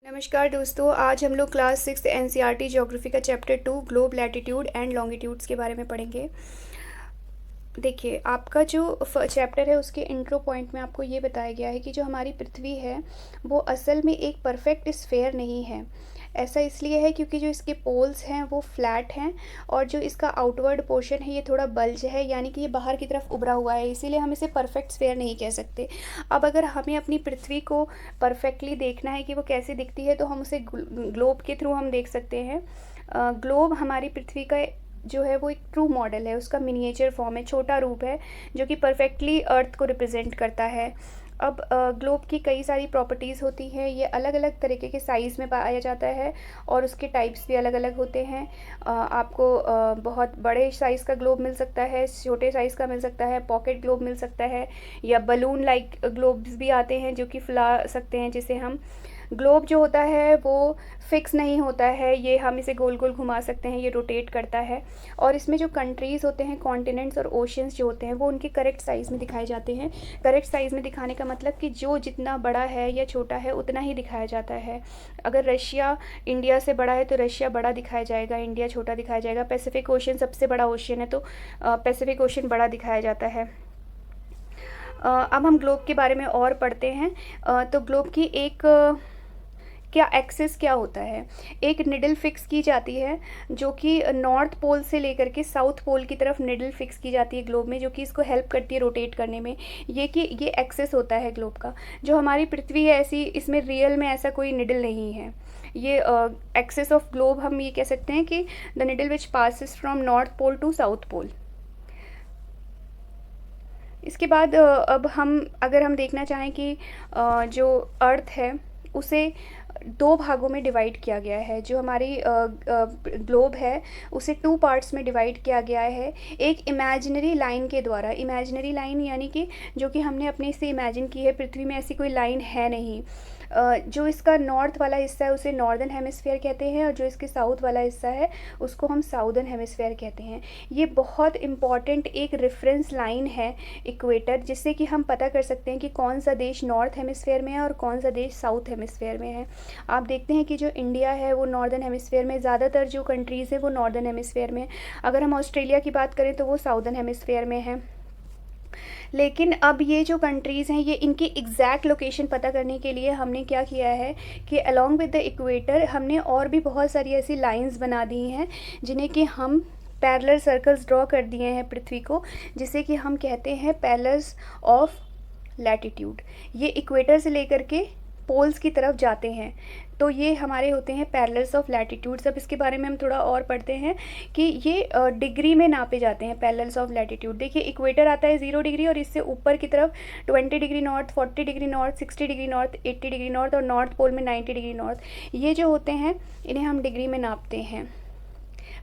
नमस्कार दोस्तों, आज हम लोग क्लास 6 एनसीईआरटी ज्योग्राफी का chapter 2 globe latitude and longitudes के बारे में पढ़ेंगे। देखिए, आपका जो चैप्टर है उसके इंट्रो पॉइंट में आपको ये बताया गया है कि जो हमारी पृथ्वी है वो असल में एक परफेक्ट स्फेयर नहीं है। ऐसा इसलिए है क्योंकि जो इसके पोल्स हैं वो फ्लैट हैं और जो इसका आउटवर्ड पोर्शन है ये थोड़ा बल्ज है, यानी कि ये बाहर की तरफ उभरा हुआ है, इसीलिए हम इसे परफेक्ट स्फेयर नहीं कह सकते। अब अगर हमें अपनी पृथ्वी को परफेक्टली देखना है कि वो कैसे दिखती है तो हम उसे ग्लोब के थ्रू हम देख सकते हैं। ग्लोब हमारी पृथ्वी का जो है वो एक ट्रू मॉडल है, उसका मिनिएचर फॉर्म है, छोटा रूप है जो कि परफेक्टली अर्थ को रिप्रेजेंट करता है। अब ग्लोब की कई सारी प्रॉपर्टीज़ होती हैं, ये अलग अलग तरीके के साइज़ में पाया जाता है और उसके टाइप्स भी अलग अलग होते हैं। आपको बहुत बड़े साइज़ का ग्लोब मिल सकता है, छोटे साइज़ का मिल सकता है, पॉकेट ग्लोब मिल सकता है, या बलून लाइक ग्लोब्स भी आते हैं जो कि फुला सकते हैं, जिसे हम ग्लोब जो होता है वो फिक्स नहीं होता है, ये हम इसे गोल गोल घुमा सकते हैं, ये रोटेट करता है। और इसमें जो कंट्रीज़ होते हैं, कॉन्टिनेंट्स और ओशंस जो होते हैं वो उनके करेक्ट साइज़ में दिखाए जाते हैं। करेक्ट साइज़ में दिखाने का मतलब कि जो जितना बड़ा है या छोटा है उतना ही दिखाया जाता है। अगर रशिया इंडिया से बड़ा है तो रशिया बड़ा दिखाया जाएगा, इंडिया छोटा दिखाया जाएगा। पैसिफिक ओशन सबसे बड़ा ओशन है तो पैसिफिक ओशन बड़ा दिखाया जाता है। अब हम ग्लोब के बारे में और पढ़ते हैं। तो ग्लोब की एक क्या एक्सिस क्या होता है, एक निडल फिक्स की जाती है जो कि नॉर्थ पोल से लेकर के साउथ पोल की तरफ निडल फिक्स की जाती है ग्लोब में, जो कि इसको हेल्प करती है रोटेट करने में। ये एक्सिस होता है ग्लोब का। जो हमारी पृथ्वी है ऐसी, इसमें रियल में ऐसा कोई निडल नहीं है। ये एक्सिस ऑफ ग्लोब हम ये कह सकते हैं कि the needle which passes from North Pole to South Pole. इसके बाद अब अगर हम देखना चाहें कि जो अर्थ है उसे दो भागों में डिवाइड किया गया है। जो हमारी ग्लोब है उसे टू पार्ट्स में डिवाइड किया गया है एक इमेजिनरी लाइन के द्वारा। इमेजिनरी लाइन यानी कि जो कि हमने अपने से इमेजिन की है, पृथ्वी में ऐसी कोई लाइन है नहीं। जो इसका नॉर्थ वाला हिस्सा है उसे नॉर्दर्न हेमिस्फीयर कहते हैं और जो इसके साउथ वाला हिस्सा है उसको हम साउदर्न हेमिस्फीयर कहते हैं। ये बहुत इम्पॉर्टेंट एक रेफरेंस लाइन है इक्वेटर, जिससे कि हम पता कर सकते हैं कि कौन सा देश नॉर्थ हेमिस्फीयर में है और कौन सा देश साउथ हेमिस्फीयर में है। आप देखते हैं कि जो इंडिया है वो नॉर्दर्न हेमिस्फीयर में, ज़्यादातर जो कंट्रीज़ हैं वो नॉर्दर्न हेमिस्फीयर में। अगर हम ऑस्ट्रेलिया की बात करें तो वो साउदर्न हेमिस्फीयर में है। लेकिन अब ये जो कंट्रीज़ हैं, ये इनकी एग्जैक्ट लोकेशन पता करने के लिए हमने क्या किया है कि अलोंग विद द इक्वेटर हमने और भी बहुत सारी ऐसी लाइंस बना दी हैं जिन्हें कि हम पैरेलल सर्कल्स ड्रॉ कर दिए हैं पृथ्वी को, जिसे कि हम कहते हैं पैरेलल्स ऑफ लैटिट्यूड। ये इक्वेटर से लेकर के पोल्स की तरफ जाते हैं, तो ये हमारे होते हैं पैरेलल्स ऑफ लैटिट्यूड्स। अब इसके बारे में हम थोड़ा और पढ़ते हैं कि ये डिग्री में नापे जाते हैं पैरेलल्स ऑफ लैटिट्यूड। देखिए, इक्वेटर आता है 0 डिग्री और इससे ऊपर की तरफ 20 degree north, 40 degree north, 60 degree north, 80 degree north और नॉर्थ पोल में 90 डिग्री नॉर्थ। ये जो होते हैं इन्हें हम डिग्री में नापते हैं।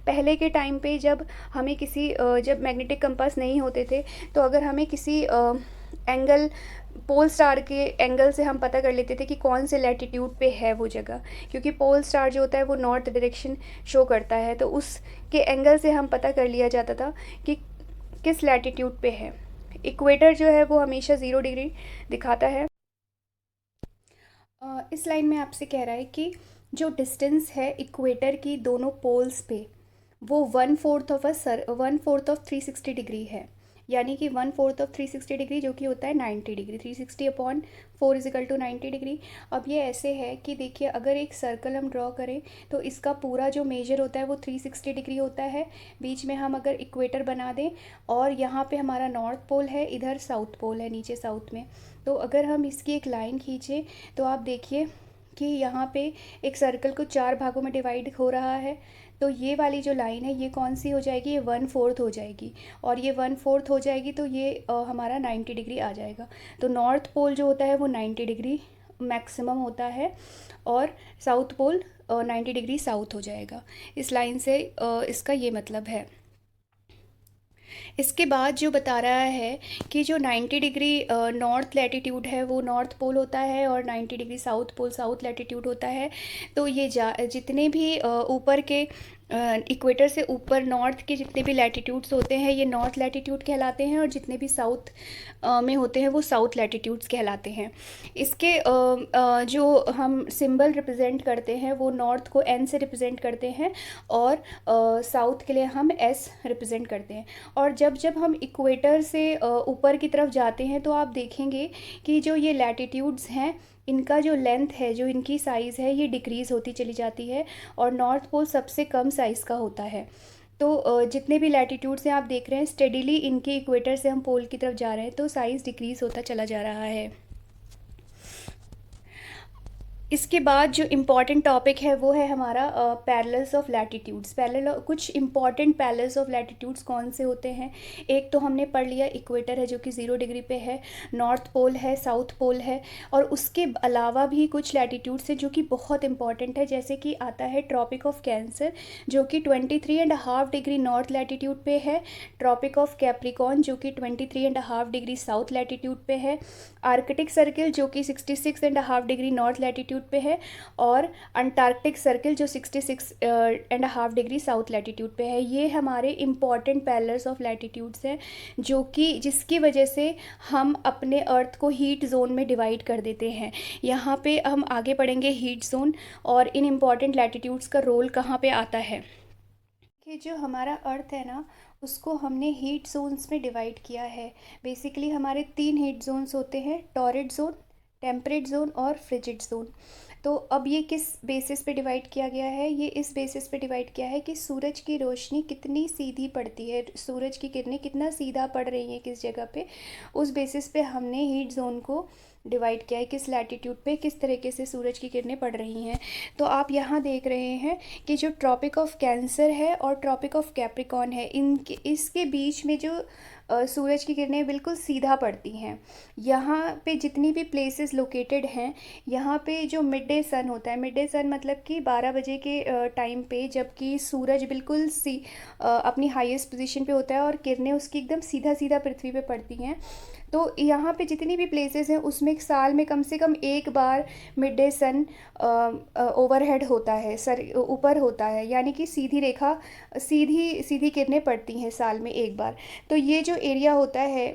पहले के टाइम पे जब मैग्नेटिक कंपास नहीं होते थे तो अगर हमें किसी एंगल, पोल स्टार के एंगल से हम पता कर लेते थे कि कौन से लैटिट्यूड पे है वो जगह, क्योंकि पोल स्टार जो होता है वो नॉर्थ डायरेक्शन शो करता है, तो उसके एंगल से हम पता कर लिया जाता था कि किस लैटिट्यूड पे है। इक्वेटर जो है वो हमेशा 0 डिग्री दिखाता है। इस लाइन में आपसे कह रहा है कि जो डिस्टेंस है इक्वेटर की दोनों पोल्स पे वो 1/4 ऑफ 360 डिग्री है, यानी कि 1/4 ऑफ 360 डिग्री जो कि होता है 90 डिग्री। 360/4 = 90 डिग्री। अब ये ऐसे है कि देखिए, अगर एक सर्कल हम ड्रॉ करें तो इसका पूरा जो मेजर होता है वो 360 डिग्री होता है। बीच में हम अगर इक्वेटर बना दें और यहाँ पे हमारा नॉर्थ पोल है, इधर साउथ पोल है नीचे साउथ में, तो अगर हम इसकी एक लाइन खींचें तो आप देखिए कि यहाँ पे एक सर्कल को 4 भागों में डिवाइड हो रहा है। तो ये वाली जो लाइन है ये कौन सी हो जाएगी, ये 1/4 हो जाएगी, और ये 1/4 हो जाएगी तो ये हमारा 90 डिग्री आ जाएगा। तो नॉर्थ पोल जो होता है वो 90 डिग्री मैक्सिमम होता है और साउथ पोल 90 डिग्री साउथ हो जाएगा। इस लाइन से इसका ये मतलब है। इसके बाद जो बता रहा है कि जो 90 डिग्री नॉर्थ लैटिट्यूड है वो नॉर्थ पोल होता है और 90 degree South Pole south latitude होता है। तो ये जितने भी ऊपर के इक्वेटर से ऊपर नॉर्थ के जितने भी लैटिट्यूड्स होते हैं ये नॉर्थ लैटिट्यूड कहलाते हैं, और जितने भी साउथ में होते हैं वो साउथ लैटिट्यूड्स कहलाते हैं। इसके जो हम सिंबल रिप्रेजेंट करते हैं वो नॉर्थ को एन से रिप्रेजेंट करते हैं, और साउथ के लिए हम एस रिप्रेजेंट करते हैं। और जब जब हम इक्वेटर से ऊपर की तरफ जाते हैं तो आप देखेंगे कि जो ये लैटिट्यूड्स हैं इनका जो लेंथ है, जो इनकी साइज़ है, ये डिक्रीज़ होती चली जाती है, और नॉर्थ पोल सबसे कम साइज़ का होता है। तो जितने भी लैटिट्यूड्स हैं आप देख रहे हैं स्टेडिली इनके इक्वेटर से हम पोल की तरफ जा रहे हैं तो साइज़ डिक्रीज़ होता चला जा रहा है। इसके बाद जो इम्पॉर्टेंट टॉपिक है वो है हमारा पैरेलल्स ऑफ लैटिट्यूड्स। कुछ इम्पॉर्टेंट पैरेलल्स ऑफ लैटिट्यूड्स कौन से होते हैं? एक तो हमने पढ़ लिया इक्वेटर है जो कि 0 डिग्री पे है, नॉर्थ पोल है, साउथ पोल है, और उसके अलावा भी कुछ लैटिट्यूड्स हैं जो कि बहुत इंपॉर्टेंट है, जैसे कि आता है ट्रॉपिक ऑफ कैंसर जो कि 23.5 डिग्री नॉर्थ लैटिट्यूड पे है, ट्रॉपिक ऑफ कैप्रिकॉर्न जो कि 23.5 डिग्री साउथ लैटिट्यूड पे है, आर्कटिक सर्किल जो कि 66.5 डिग्री नॉर्थ लैटिट्यूड पे है, और अंटार्कटिक सर्किल जो 66.5 डिग्री साउथ लैटिट्यूड पे है। ये हमारे इम्पॉर्टेंट पैरेलल्स ऑफ लैटिट्यूड्स हैं जो कि जिसकी वजह से हम अपने अर्थ को हीट जोन में डिवाइड कर देते हैं। यहाँ पे हम आगे पढ़ेंगे हीट जोन और इन इम्पॉर्टेंट लैटिट्यूड्स का रोल कहाँ पे आता है। कि जो हमारा अर्थ है ना उसको हमने हीट जोन्स में डिवाइड किया है। बेसिकली हमारे 3 हीट जोन्स होते हैं, टॉरिड जोन, टेम्परेट जोन और फ्रिजिड जोन। तो अब ये किस बेसिस पे डिवाइड किया गया है? ये इस बेसिस पे डिवाइड किया है कि सूरज की रोशनी कितनी सीधी पड़ती है, सूरज की किरणें कितना सीधा पड़ रही हैं किस जगह पे, उस बेसिस पे हमने हीट जोन को डिवाइड किया है, किस लैटिट्यूड पे किस तरीके से सूरज की किरणें पड़ रही हैं। तो आप यहाँ देख रहे हैं कि जो ट्रॉपिक ऑफ कैंसर है और ट्रॉपिक ऑफ कैप्रिकॉर्न है, इनके इसके बीच में जो सूरज की किरणें बिल्कुल सीधा पड़ती हैं। यहाँ पे जितनी भी प्लेसेस लोकेटेड हैं, यहाँ पे जो मिड डे सन होता है, मिड डे सन मतलब कि 12 बजे के टाइम पे जबकि सूरज बिल्कुल अपनी हाईएस्ट पोजीशन पे होता है और किरणें उसकी एकदम सीधा सीधा पृथ्वी पे पड़ती हैं। तो यहाँ पे जितनी भी प्लेसेस हैं उसमें एक साल में कम से कम एक बार मिड डे सन ओवरहेड होता है, सर ऊपर होता है, यानी कि सीधी रेखा सीधी सीधी किरणें पड़ती हैं साल में एक बार। तो ये जो एरिया होता है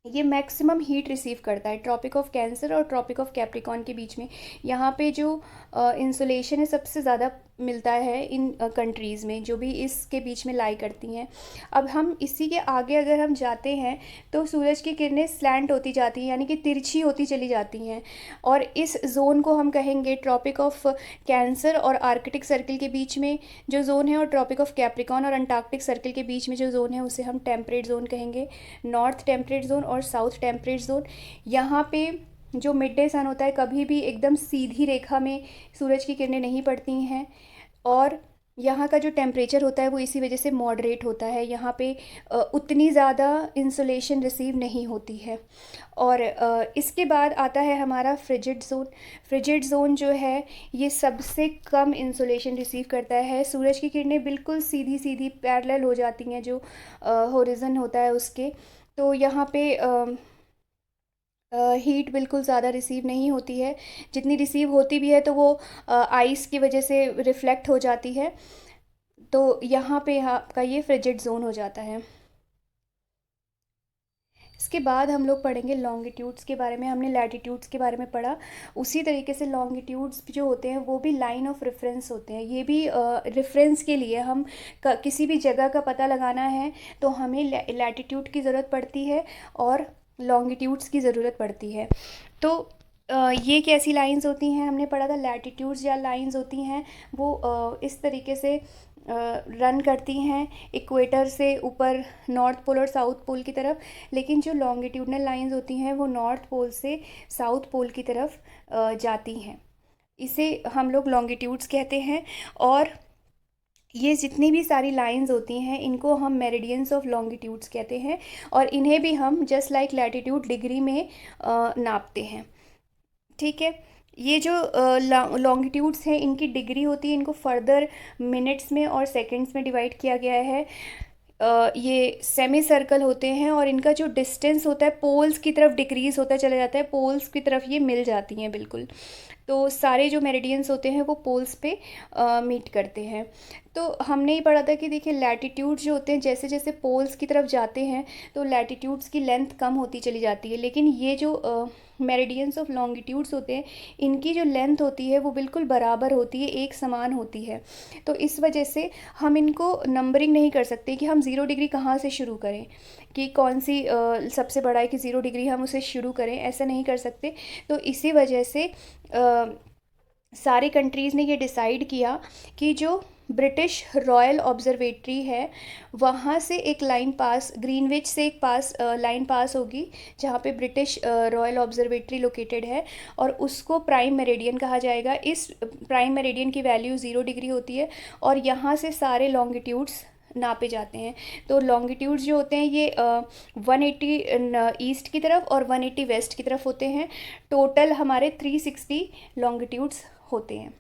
ये मैक्सिमम हीट रिसीव करता है ट्रॉपिक ऑफ कैंसर और ट्रॉपिक ऑफ कैप्रिकॉर्न के बीच में। यहाँ पे जो इंसुलेशन है सबसे ज़्यादा मिलता है इन कंट्रीज़ में जो भी इसके बीच में लाई करती हैं। अब हम इसी के आगे अगर हम जाते हैं तो सूरज की किरणें स्लैंट होती जाती हैं, यानी कि तिरछी होती चली जाती हैं, और इस जोन को हम कहेंगे ट्रॉपिक ऑफ कैंसर और आर्कटिक सर्किल के बीच में जो जोन है, और ट्रॉपिक ऑफ कैप्रिकॉर्न और अंटार्कटिक सर्किल के बीच में जो जोन है उसे हम टेम्परेट जोन कहेंगे, नॉर्थ टेम्परेट जोन और साउथ टेम्परेट जोन। यहाँ पे जो मिड डे सन होता है कभी भी एकदम सीधी रेखा में सूरज की किरणें नहीं पड़ती हैं, और यहाँ का जो टेम्परेचर होता है वो इसी वजह से मॉडरेट होता है। यहाँ पे उतनी ज़्यादा इंसुलेशन रिसीव नहीं होती है। और इसके बाद आता है हमारा फ्रिजिड जोन। फ्रिजिड जोन जो है ये सबसे कम इंसुलेशन रिसीव करता है। सूरज की किरणें बिल्कुल सीधी सीधी पैरेलल हो जाती हैं जो होरिज़न होता है उसके। तो यहाँ पे हीट बिल्कुल ज़्यादा रिसीव नहीं होती है, जितनी रिसीव होती भी है तो वो आइस की वजह से रिफ्लेक्ट हो जाती है। तो यहाँ पे आपका ये फ्रिजिड जोन हो जाता है। इसके बाद हम लोग पढ़ेंगे लॉन्गिट्यूड्स के बारे में। हमने लैटिट्यूड्स के बारे में पढ़ा, उसी तरीके से लॉन्गिट्यूड्स जो होते हैं वो भी लाइन ऑफ रेफरेंस होते हैं। ये भी रेफरेंस के लिए हम किसी भी जगह का पता लगाना है तो हमें लैटिट्यूड की ज़रूरत पड़ती है और लॉन्गिट्यूड्स की ज़रूरत पड़ती है। तो ये कैसी लाइंस होती हैं? हमने पढ़ा था लैटिट्यूड्स या लाइंस होती हैं वो इस तरीके से रन करती हैं इक्वेटर से ऊपर नॉर्थ पोल और साउथ पोल की तरफ, लेकिन जो लॉन्गिट्यूडनल लाइंस होती हैं वो नॉर्थ पोल से साउथ पोल की तरफ जाती हैं। इसे हम लोग लॉन्गिट्यूड्स कहते हैं। और ये जितनी भी सारी लाइंस होती हैं इनको हम मेरिडियंस ऑफ लॉन्गिट्यूड्स कहते हैं, और इन्हें भी हम जस्ट लाइक लैटिट्यूड डिग्री में नापते हैं। ठीक है, ये जो लॉन्गिट्यूड्स हैं इनकी डिग्री होती है, इनको फर्दर मिनट्स में और सेकंड्स में डिवाइड किया गया है। ये सेमी सर्कल होते हैं और इनका जो डिस्टेंस होता है पोल्स की तरफ डिक्रीज़ होता चला जाता है, पोल्स की तरफ ये मिल जाती हैं बिल्कुल। तो सारे जो मेरिडियंस होते हैं वो पोल्स पे मीट करते हैं। तो हमने ही पढ़ा था कि देखिए लैटिट्यूड जो होते हैं जैसे जैसे पोल्स की तरफ जाते हैं तो लैटिट्यूड्स की लेंथ कम होती चली जाती है, लेकिन ये जो मेरिडियंस ऑफ लॉन्गिट्यूड्स होते हैं इनकी जो लेंथ होती है वो बिल्कुल बराबर होती है, एक समान होती है। तो इस वजह से हम इनको नंबरिंग नहीं कर सकते कि हम 0 डिग्री कहाँ से शुरू करें, कि कौन सी सबसे बड़ा है कि 0 डिग्री हम उसे शुरू करें, ऐसा नहीं कर सकते। तो इसी वजह से सारी कंट्रीज़ ने ये डिसाइड किया कि जो ब्रिटिश रॉयल ऑब्जर्वेटरी है वहाँ से एक लाइन पास, ग्रीनविच से एक लाइन पास होगी जहाँ पे ब्रिटिश रॉयल ऑब्जर्वेटरी लोकेटेड है, और उसको प्राइम मेरिडियन कहा जाएगा। इस प्राइम मेरिडियन की वैल्यू 0 डिग्री होती है और यहाँ से सारे लॉन्गिट्यूड्स नापे जाते हैं। तो लॉन्गिट्यूड्स जो होते हैं ये 180 ईस्ट की तरफ और 180 वेस्ट की तरफ होते हैं। टोटल हमारे 360 लॉन्गिट्यूड्स होते हैं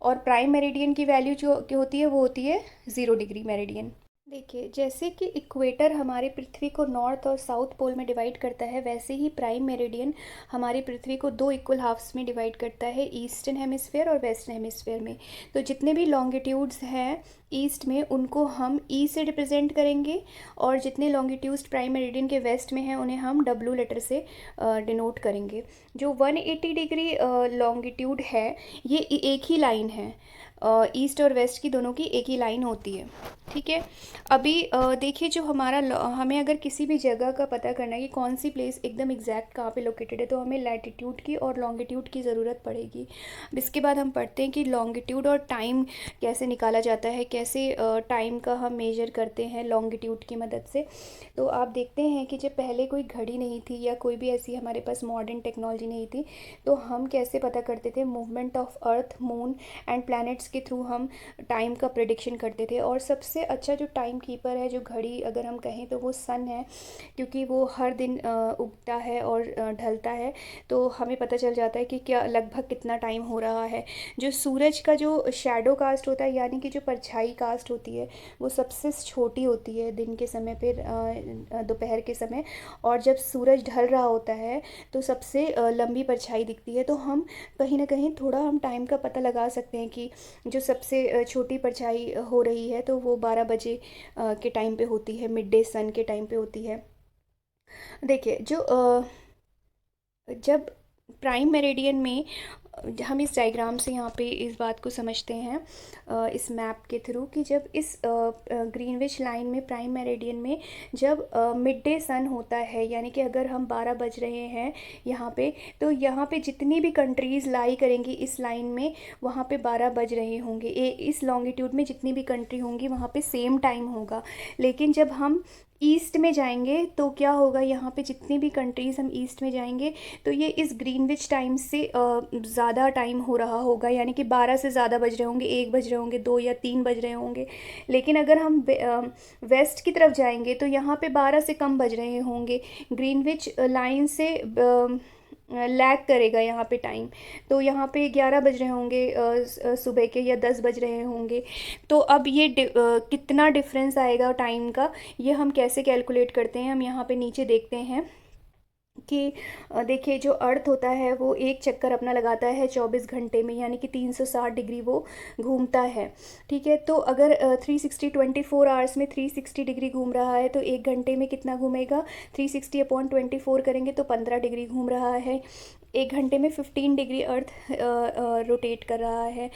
और प्राइम मेरिडियन की वैल्यू जो होती है वो होती है 0 डिग्री मेरिडियन। देखिए जैसे कि इक्वेटर हमारे पृथ्वी को नॉर्थ और साउथ पोल में डिवाइड करता है, वैसे ही प्राइम मेरिडियन हमारी पृथ्वी को 2 इक्वल हाफ्स में डिवाइड करता है, ईस्टर्न हेमिस्फेयर और वेस्टर्न हेमिस्फेयर में। तो जितने भी लॉन्गिट्यूड्स हैं ईस्ट में उनको हम ई से रिप्रेजेंट करेंगे और जितने लॉन्गिट्यूड्स प्राइम मेरिडियन के वेस्ट में हैं उन्हें हम डब्ल्यू लेटर से डिनोट करेंगे। जो 180 डिग्री लॉन्गिट्यूड है ये एक ही लाइन है, ईस्ट और वेस्ट की दोनों की एक ही लाइन होती है। ठीक है, अभी देखिए जो हमारा हमें अगर किसी भी जगह का पता करना है कि कौन सी प्लेस एकदम एग्जैक्ट कहाँ पे लोकेटेड है तो हमें लैटिट्यूड की और लॉन्गिट्यूड की ज़रूरत पड़ेगी। इसके बाद हम पढ़ते हैं कि लॉन्गिट्यूड और टाइम कैसे निकाला जाता है, कैसे टाइम का हम मेजर करते हैं लॉन्गिट्यूड की मदद से। तो आप देखते हैं कि जब पहले कोई घड़ी नहीं थी या कोई भी ऐसी हमारे पास मॉडर्न टेक्नोलॉजी नहीं थी तो हम कैसे पता करते थे, movement of earth, moon and planets के थ्रू हम टाइम का प्रेडिक्शन करते थे। और सबसे अच्छा जो टाइम कीपर है, जो घड़ी अगर हम कहें तो वो सन है, क्योंकि वो हर दिन उगता है और ढलता है, तो हमें पता चल जाता है कि क्या लगभग कितना टाइम हो रहा है। जो सूरज का जो शैडो कास्ट होता है यानी कि जो परछाई कास्ट होती है वो सबसे छोटी होती है दिन के समय पर, दोपहर के समय, और जब सूरज ढल रहा होता है तो सबसे लंबी परछाई दिखती है। तो हम कहीं ना कहीं थोड़ा हम टाइम का पता लगा सकते हैं कि जो सबसे छोटी परछाई हो रही है तो वो 12 बजे के टाइम पे होती है, मिड डे सन के टाइम पे होती है। देखिए जो जब प्राइम मेरिडियन में हम इस डायग्राम से यहाँ पे इस बात को समझते हैं इस मैप के थ्रू कि जब इस ग्रीनविच लाइन में प्राइम मेरिडियन में जब मिड डे सन होता है यानी कि अगर हम 12 बज रहे हैं यहाँ पे, तो यहाँ पे जितनी भी कंट्रीज़ लाई करेंगी इस लाइन में वहाँ पे 12 बज रहे होंगे। इस लॉन्गिट्यूड में जितनी भी कंट्री होंगी वहाँ पे सेम टाइम होगा। लेकिन जब हम ईस्ट में जाएंगे तो क्या होगा, यहाँ पे जितनी भी कंट्रीज़ हम ईस्ट में जाएंगे तो ये इस ग्रीनविच टाइम से ज़्यादा टाइम हो रहा होगा, यानी कि 12 से ज़्यादा बज रहे होंगे, 1 बज रहे होंगे, 2 या 3 बज रहे होंगे। लेकिन अगर हम वेस्ट की तरफ जाएंगे तो यहाँ पे 12 से कम बज रहे होंगे, ग्रीनविच लाइन से लैग करेगा यहाँ पे टाइम, तो यहाँ पे 11 बज रहे होंगे सुबह के, या 10 बज रहे होंगे। तो अब ये कितना डिफरेंस आएगा टाइम का, ये हम कैसे कैलकुलेट करते हैं, हम यहाँ पे नीचे देखते हैं कि देखिए जो अर्थ होता है वो एक चक्कर अपना लगाता है 24 घंटे में, यानी कि 360 डिग्री वो घूमता है। ठीक है, तो अगर 24 आवर्स में 360 डिग्री घूम रहा है तो एक घंटे में कितना घूमेगा, 360/24 करेंगे तो 15 डिग्री घूम रहा है। एक घंटे में 15 डिग्री अर्थ रोटेट कर रहा है।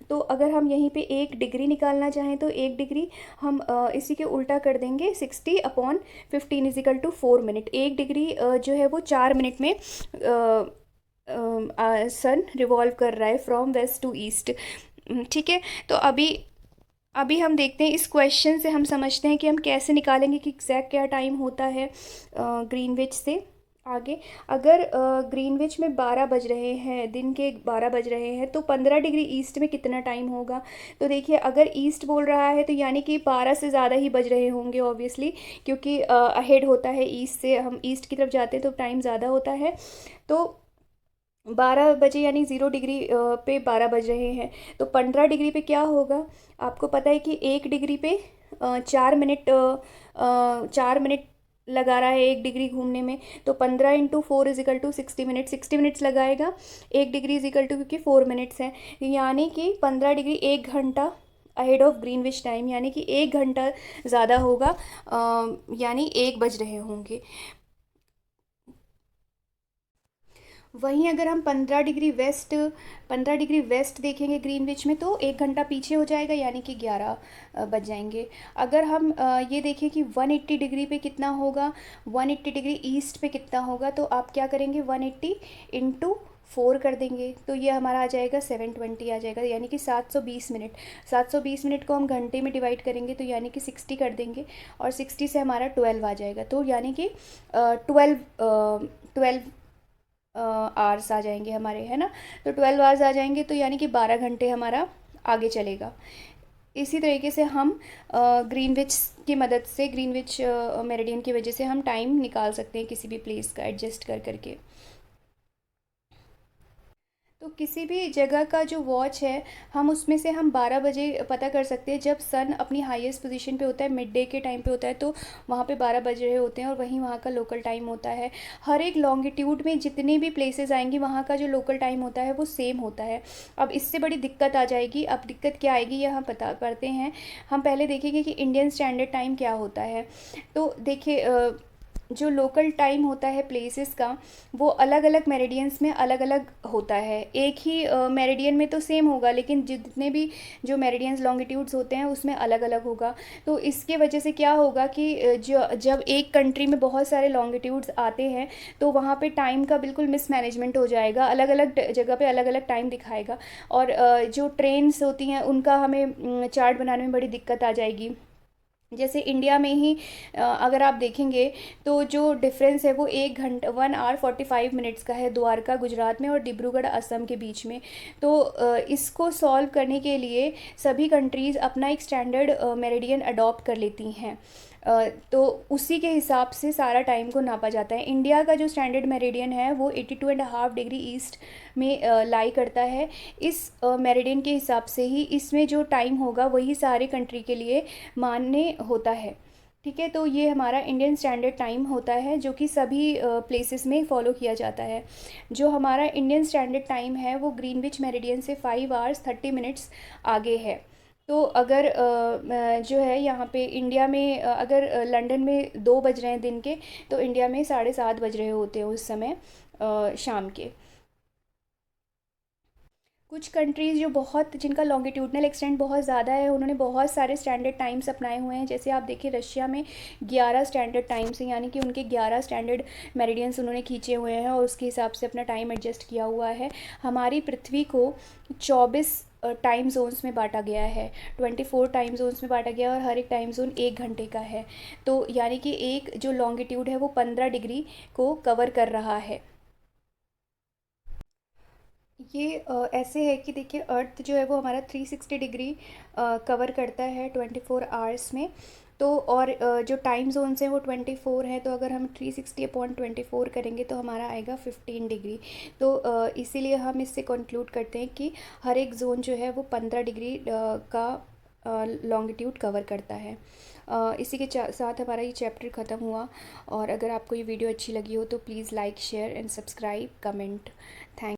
तो अगर हम यहीं पे 1 डिग्री निकालना चाहें तो 1 डिग्री हम इसी के उल्टा कर देंगे, 60/15 = 4 मिनट। 1 डिग्री जो है वो 4 मिनट में सन रिवॉल्व कर रहा है फ्रॉम वेस्ट टू ईस्ट। ठीक है, तो अभी हम देखते हैं इस क्वेश्चन से हम समझते हैं कि हम कैसे निकालेंगे कि एग्जैक्ट क्या टाइम होता है ग्रीनविच से आगे। अगर ग्रीनविच में 12 बज रहे हैं, दिन के 12 बज रहे हैं, तो 15 डिग्री ईस्ट में कितना टाइम होगा। तो देखिए अगर ईस्ट बोल रहा है तो यानी कि 12 से ज़्यादा ही बज रहे होंगे ऑब्वियसली, क्योंकि अहेड होता है ईस्ट से, हम ईस्ट की तरफ जाते हैं तो टाइम ज़्यादा होता है। तो 12 बजे यानी 0 डिग्री पे 12 बज रहे हैं, तो 15 डिग्री पे क्या होगा, आपको पता है कि 1 डिग्री पे 4 मिनट लगा रहा है 1 डिग्री घूमने में, तो 15 × 4 = 60 मिनट, 60 मिनट्स लगाएगा। 1 डिग्री इजिकल टू, क्योंकि 4 मिनट्स है, यानी कि 15 डिग्री 1 घंटा अहेड ऑफ ग्रीनविच टाइम, यानी कि 1 घंटा ज़्यादा होगा, यानी 1 बज रहे होंगे। वहीं अगर हम 15 डिग्री वेस्ट देखेंगे ग्रीनविच में, तो 1 घंटा पीछे हो जाएगा, यानी कि 11 बज जाएंगे। अगर हम ये देखें कि 180 डिग्री पे कितना होगा, 180 डिग्री ईस्ट पे कितना होगा, तो आप क्या करेंगे, 180 × 4 कर देंगे, तो ये हमारा आ जाएगा 720 आ जाएगा, यानी कि 720 मिनट। 720 मिनट को हम घंटे में डिवाइड करेंगे, तो यानी कि 60 कर देंगे, और 60 से हमारा 12 आ जाएगा, तो यानी कि 12 आवर्स आ जाएंगे हमारे, है ना। तो 12 आवर्स आ जाएंगे, तो यानी कि 12 घंटे हमारा आगे चलेगा। इसी तरीके से हम ग्रीनविच की मदद से, ग्रीनविच मेरिडियन की वजह से हम टाइम निकाल सकते हैं किसी भी प्लेस का एडजस्ट कर करके। तो किसी भी जगह का जो वॉच है, हम उसमें से हम 12 बजे पता कर सकते हैं, जब सन अपनी हाईएस्ट पोजीशन पे होता है, मिड डे के टाइम पे होता है, तो वहाँ पे 12 बज रहे होते हैं, और वहीं वहाँ का लोकल टाइम होता है। हर एक लॉन्गिट्यूड में जितने भी प्लेसेस आएंगी, वहाँ का जो लोकल टाइम होता है वो सेम होता है। अब इससे बड़ी दिक्कत आ जाएगी। अब दिक्कत क्या आएगी, यह हम पता करते हैं। हम पहले देखेंगे कि इंडियन स्टैंडर्ड टाइम क्या होता है। तो देखिए, जो लोकल टाइम होता है प्लेसेस का, वो अलग अलग मेरिडियंस में अलग अलग होता है। एक ही मेरिडियन में तो सेम होगा, लेकिन जितने भी जो मेरिडियंस लॉन्गिट्यूड्स होते हैं उसमें अलग अलग होगा। तो इसके वजह से क्या होगा कि जब एक कंट्री में बहुत सारे लॉन्गिट्यूड्स आते हैं, तो वहाँ पे टाइम का बिल्कुल मिसमैनेजमेंट हो जाएगा, अलग अलग जगह पे अलग अलग टाइम दिखाएगा। और जो ट्रेन्स होती हैं उनका हमें चार्ट बनाने में बड़ी दिक्कत आ जाएगी। जैसे इंडिया में ही अगर आप देखेंगे, तो जो डिफरेंस है वो 1 घंटा 1 hour 45 minutes का है, द्वारका गुजरात में और डिब्रूगढ़ असम के बीच में। तो इसको सॉल्व करने के लिए सभी कंट्रीज़ अपना एक स्टैंडर्ड मेरिडियन अडॉप्ट कर लेती हैं। तो उसी के हिसाब से सारा टाइम को नापा जाता है। इंडिया का जो स्टैंडर्ड मेरिडियन है वो 82.5 डिग्री ईस्ट में लाई करता है। इस मेरिडियन के हिसाब से ही इसमें जो टाइम होगा वही सारे कंट्री के लिए मान्य होता है। ठीक है, तो ये हमारा इंडियन स्टैंडर्ड टाइम होता है, जो कि सभी प्लेसेस में फॉलो किया जाता है। जो हमारा इंडियन स्टैंडर्ड टाइम है वो ग्रीनविच मेरिडियन से 5 hours 30 minutes आगे है। तो अगर जो है यहाँ पे इंडिया में, अगर लंदन में 2 बज रहे हैं दिन के, तो इंडिया में 7:30 बज रहे होते हैं उस समय शाम के। कुछ कंट्रीज़ जो बहुत, जिनका लॉन्गिट्यूडनल एक्सटेंट बहुत ज़्यादा है, उन्होंने बहुत सारे स्टैंडर्ड टाइम्स अपनाए हुए हैं। जैसे आप देखिए, रशिया में 11 स्टैंडर्ड टाइम्स हैं, यानी कि उनके 11 स्टैंडर्ड मेरिडियंस उन्होंने खींचे हुए हैं, और उसके हिसाब से अपना टाइम एडजस्ट किया हुआ है। हमारी पृथ्वी को 24 टाइम जोन्स में बांटा गया है, 24 टाइम जोन्स में बांटा गया है, और हर एक टाइम जोन 1 घंटे का है। तो यानी कि एक जो लॉन्गिट्यूड है वो 15 डिग्री को कवर कर रहा है। ये ऐसे है कि देखिए, अर्थ जो है वो हमारा 360 डिग्री कवर करता है 24 आवर्स में। तो और जो टाइम जोन्स हैं वो 24 हैं, तो अगर हम 360/24 करेंगे तो हमारा आएगा 15 डिग्री। तो इसीलिए हम इससे कंक्लूड करते हैं कि हर एक जोन जो है वो 15 डिग्री का लॉन्गिट्यूड कवर करता है। इसी के साथ हमारा ये चैप्टर ख़त्म हुआ। और अगर आपको ये वीडियो अच्छी लगी हो तो please like, share and subscribe, comment. Thank